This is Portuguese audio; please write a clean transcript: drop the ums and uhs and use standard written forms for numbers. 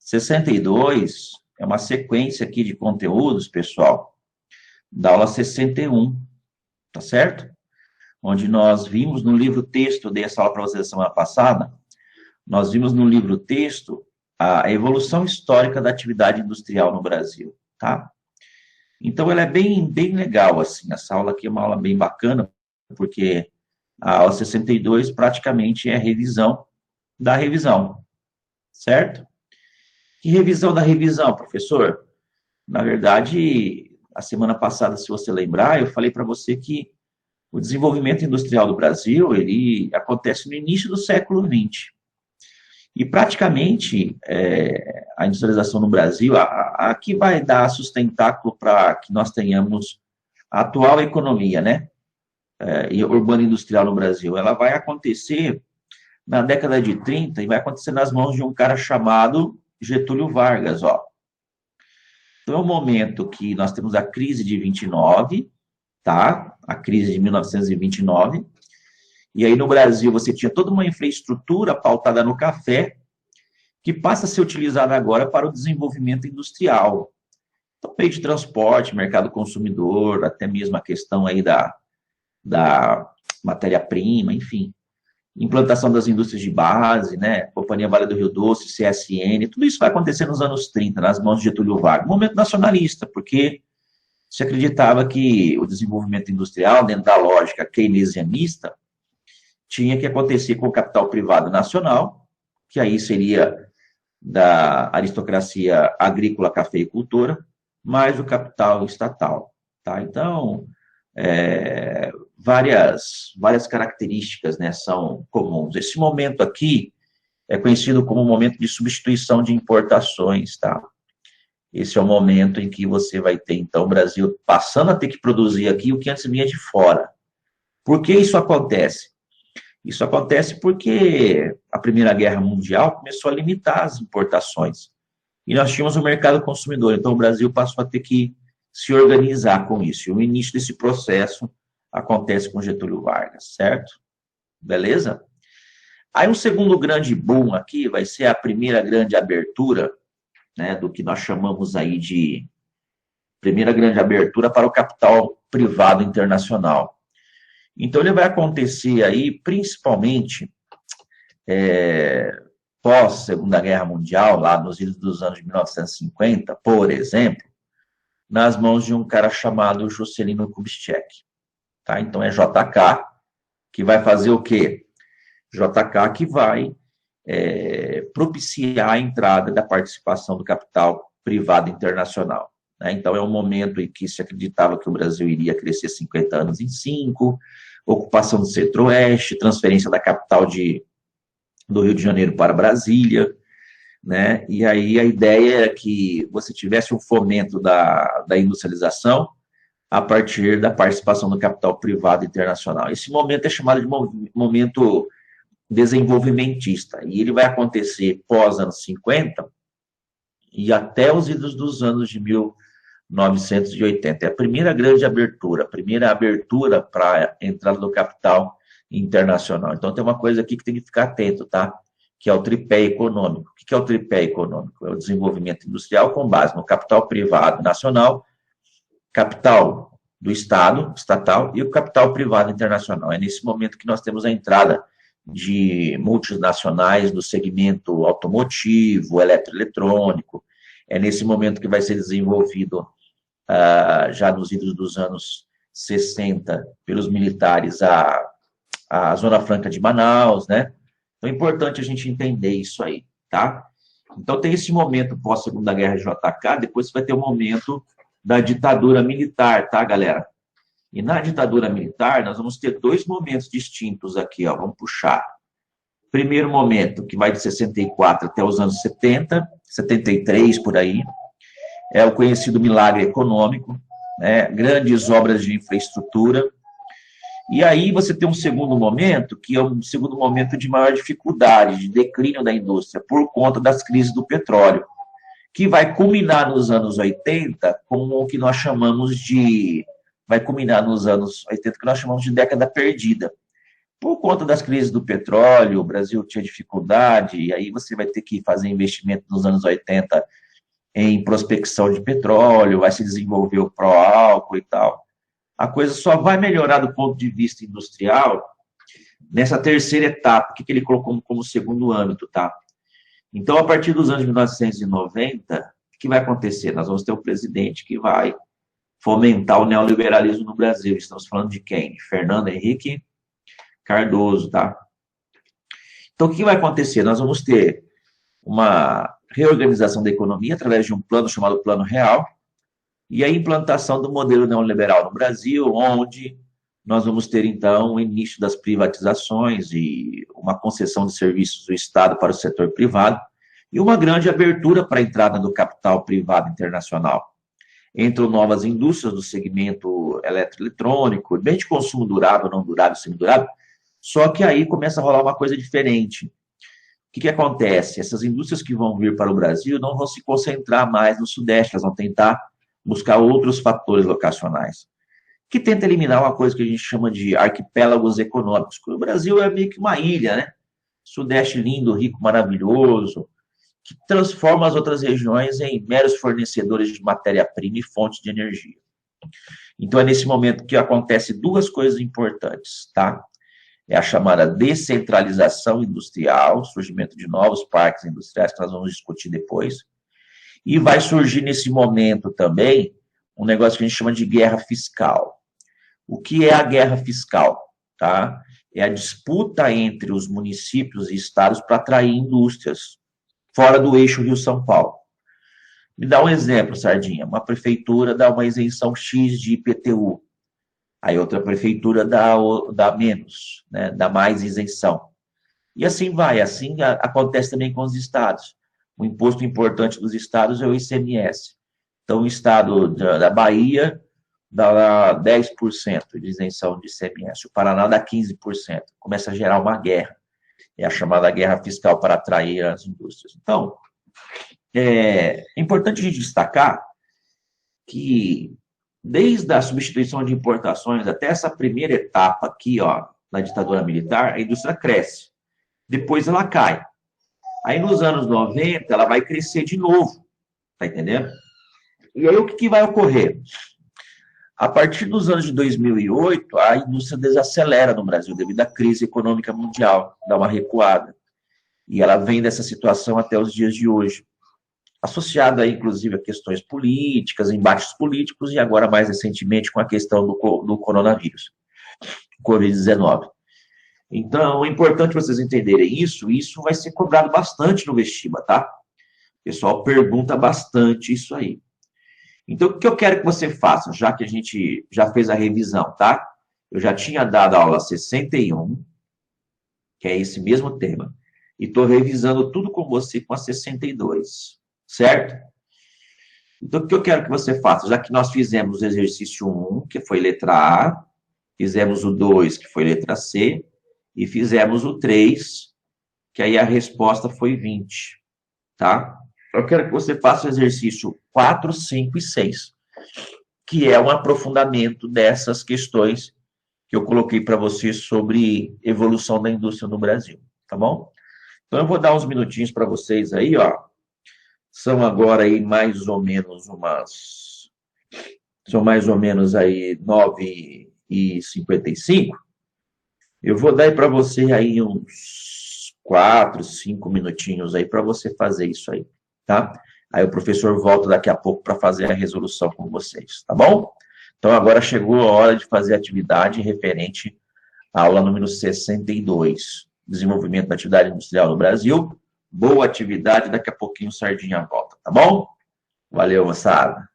62 é uma sequência aqui de conteúdos, pessoal, da aula 61, tá certo? Onde nós vimos no livro-texto, eu dei essa aula para vocês semana passada, nós vimos no livro-texto a evolução histórica da atividade industrial no Brasil, tá? Então, ela é bem legal, assim, essa aula aqui é uma aula bem bacana, porque a aula 62 praticamente é revisão da revisão, certo? Que revisão da revisão, professor? Na verdade, a semana passada, se você lembrar, eu falei para você que o desenvolvimento industrial do Brasil, ele acontece no início do século XX. E praticamente, a industrialização no Brasil, a que vai dar sustentáculo para que nós tenhamos a atual economia, né? Urbana industrial no Brasil, ela vai acontecer na década de 30 e vai acontecer nas mãos de um cara chamado Getúlio Vargas, ó. Então, é o momento que nós temos a crise de 29, tá? A crise de 1929. E aí, no Brasil, você tinha toda uma infraestrutura pautada no café, que passa a ser utilizada agora para o desenvolvimento industrial. Então, meio de transporte, mercado consumidor, até mesmo a questão aí da matéria-prima, enfim. Implantação das indústrias de base, né? Companhia Vale do Rio Doce, CSN, tudo isso vai acontecer nos anos 30, nas mãos de Getúlio Vargas. Momento nacionalista, porque se acreditava que o desenvolvimento industrial, dentro da lógica keynesianista, tinha que acontecer com o capital privado nacional, que aí seria da aristocracia agrícola, cafeicultora, mais o capital estatal, tá? Então, várias características, né, são comuns. Esse momento aqui é conhecido como momento de substituição de importações, tá? Esse é o momento em que você vai ter, então, o Brasil passando a ter que produzir aqui o que antes vinha de fora. Por que isso acontece? Isso acontece porque a Primeira Guerra Mundial começou a limitar as importações. E nós tínhamos o mercado consumidor, então o Brasil passou a ter que se organizar com isso. E o início desse processo acontece com Getúlio Vargas, certo? Beleza? Aí um segundo grande boom aqui vai ser a primeira grande abertura, né, do que nós chamamos aí de primeira grande abertura para o capital privado internacional. Então, ele vai acontecer aí, principalmente, pós Segunda Guerra Mundial, lá nos idos dos anos de 1950, por exemplo, nas mãos de um cara chamado Juscelino Kubitschek. Tá? Então, é JK, que vai fazer o quê? JK que vai propiciar a entrada da participação do capital privado internacional. Né? Então, é um momento em que se acreditava que o Brasil iria crescer 50 anos em 5, ocupação do centro-oeste, transferência da capital do Rio de Janeiro para Brasília, né? E aí a ideia é que você tivesse um fomento da industrialização a partir da participação do capital privado internacional. Esse momento é chamado de momento desenvolvimentista, e ele vai acontecer pós anos 50 e até os idos dos anos de 1980. É a primeira grande abertura, a primeira abertura para a entrada do capital internacional. Então, tem uma coisa aqui que tem que ficar atento, tá? Que é o tripé econômico. O que é o tripé econômico? É o desenvolvimento industrial com base no capital privado nacional, capital do Estado, estatal, e o capital privado internacional. É nesse momento que nós temos a entrada de multinacionais do segmento automotivo, eletroeletrônico. É nesse momento que vai ser desenvolvido, já nos idos dos anos 60, pelos militares, a Zona Franca de Manaus, né? Então, é importante a gente entender isso aí, tá? Então, tem esse momento pós-Segunda Guerra de JK, depois vai ter o momento da ditadura militar, tá, galera? E na ditadura militar, nós vamos ter dois momentos distintos aqui, ó, vamos puxar. Primeiro momento, que vai de 64 até os anos 70, 73, por aí, é o conhecido milagre econômico, né? Grandes obras de infraestrutura. E aí você tem um segundo momento, que é um segundo momento de maior dificuldade, de declínio da indústria, por conta das crises do petróleo, que vai culminar nos anos 80 com o que nós chamamos de... vai culminar nos anos 80, que nós chamamos de década perdida. Por conta das crises do petróleo, o Brasil tinha dificuldade, e aí você vai ter que fazer investimento nos anos 80 em prospecção de petróleo, vai se desenvolver o pró-álcool e tal. A coisa só vai melhorar do ponto de vista industrial nessa terceira etapa, que ele colocou como segundo âmbito, tá? Então, a partir dos anos 1990, o que vai acontecer? Nós vamos ter um presidente que vai fomentar o neoliberalismo no Brasil. Estamos falando de quem? Fernando Henrique Cardoso, tá? Então, o que vai acontecer? Nós vamos ter uma reorganização da economia através de um plano chamado Plano Real e a implantação do modelo neoliberal no Brasil, onde nós vamos ter, então, o início das privatizações e uma concessão de serviços do Estado para o setor privado e uma grande abertura para a entrada do capital privado internacional. Entram novas indústrias do segmento eletroeletrônico, bem de consumo durável, não durável, semidurável, só que aí começa a rolar uma coisa diferente. O que acontece? Essas indústrias que vão vir para o Brasil não vão se concentrar mais no Sudeste, elas vão tentar buscar outros fatores locacionais, que tenta eliminar uma coisa que a gente chama de arquipélagos econômicos. O Brasil é meio que uma ilha, né? Sudeste lindo, rico, maravilhoso, que transforma as outras regiões em meros fornecedores de matéria-prima e fontes de energia. Então, é nesse momento que acontece duas coisas importantes, tá? É a chamada descentralização industrial, surgimento de novos parques industriais, que nós vamos discutir depois, e vai surgir nesse momento também um negócio que a gente chama de guerra fiscal. O que é a guerra fiscal? Tá? É a disputa entre os municípios e estados para atrair indústrias fora do eixo Rio-São Paulo. Me dá um exemplo, Sardinha. Uma prefeitura dá uma isenção X de IPTU. Aí outra prefeitura dá menos, né? Dá mais isenção. E assim vai. Assim acontece também com os estados. O imposto importante dos estados é o ICMS. Então, o estado da Bahia dá 10% de isenção de ICMS. O Paraná dá 15%. Começa a gerar uma guerra. É a chamada guerra fiscal para atrair as indústrias. Então, é importante a gente destacar que, desde a substituição de importações até essa primeira etapa aqui, ó, na ditadura militar, a indústria cresce. Depois ela cai. Aí, nos anos 90, ela vai crescer de novo. Tá entendendo? E aí, o que vai ocorrer? A partir dos anos de 2008, a indústria desacelera no Brasil devido à crise econômica mundial, dá uma recuada. E ela vem dessa situação até os dias de hoje. Associada, inclusive, a questões políticas, embates políticos e agora, mais recentemente, com a questão do coronavírus, Covid-19. Então, é importante vocês entenderem isso. Isso vai ser cobrado bastante no vestibular, tá? O pessoal pergunta bastante isso aí. Então, o que eu quero que você faça, já que a gente já fez a revisão, tá? Eu já tinha dado a aula 61, que é esse mesmo tema, e estou revisando tudo com você com a 62, certo? Então, o que eu quero que você faça, já que nós fizemos o exercício 1, que foi letra A, fizemos o 2, que foi letra C, e fizemos o 3, que aí a resposta foi 20, tá? Eu quero que você faça o exercício 4, 5 e 6, que é um aprofundamento dessas questões que eu coloquei para você sobre evolução da indústria no Brasil, tá bom? Então, eu vou dar uns minutinhos para vocês aí, ó. São agora aí mais ou menos São mais ou menos aí 9h55. Eu vou dar aí para você aí uns 4, 5 minutinhos aí para você fazer isso aí, tá? Aí o professor volta daqui a pouco para fazer a resolução com vocês, tá bom? Então, agora chegou a hora de fazer a atividade referente à aula número 62, Desenvolvimento da Atividade Industrial no Brasil. Boa atividade, daqui a pouquinho o Sardinha volta, tá bom? Valeu, moçada.